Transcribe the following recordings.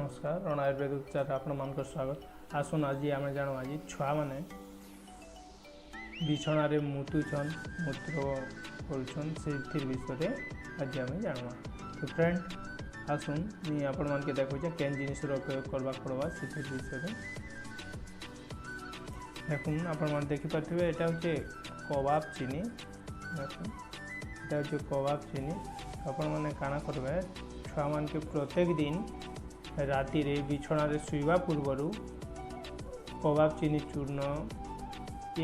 नमस्कार रण आयुर्वेद उपचार आपण स्वागत। आसन आज आम जान आज छुआ मैंने बिछणार मुतुन मूत्र करुन से विषय आज आम जाना। तो फ्रेंड आसन मुझे आपण मान के देखा केन जिनस उपयोग करवा पड़वा से विषय देखुन आपण देखिपे यहाँ हूँ कबाब चीनी यहाँ हूँ कबाब चीनी आपण मैंने काना करेंगे छुआ मान के प्रत्येक दिन राति रे बिछणार शुवा पूर्वर कबाब चीनी चूर्ण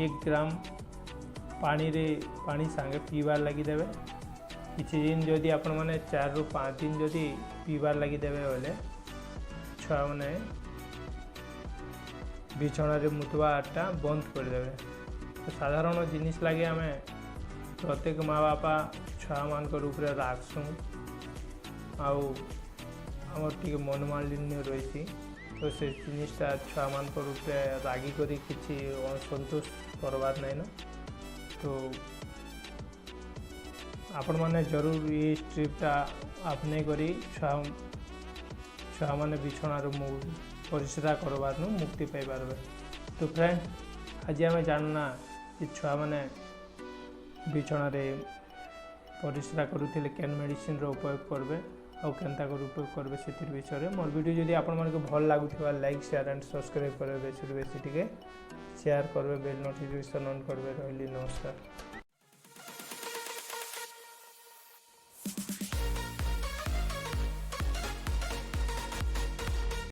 1 ग्राम पानी सांगे पीबार लगी देवे। किसी दिन जदि आपण मैंने 4 ରୁ 5 दिन जदि पीबार लगी देवे बोले छुआ मैंने बिछणार मुतवाटा बंद कर देवे। तो साधारण जिनिस लगे आम प्रत्येक माँ बापा छुआ मान रूप में राखसुँ आमर टी मनमालिन्य रही तो से जिनिसटा छुआ मान रूप रागी करी किसी असंतोष करवार नहीं ना। तो आपण मैंने जरूर ये स्ट्रिपटा आपने करी छुआ मैंने बिछणार परिश्रा करवार मुक्ति पाई पारे। तो फ्रेंड आज आम जानना कि छुआ मैंने बिछणार परिश्रा करुले केन मेडिसिन उपयोग करेंगे और केन्ता कर उपयोग करेंगे से विषय मोर वीडियो जदि आपण मानक भल लगुवा लाइक शेयर एंड सब्सक्राइब करेंगे बेसी बेसी टे शेयर करेंगे बेल नोटिफिकेशन ऑन करेंगे। रही नमस्कार।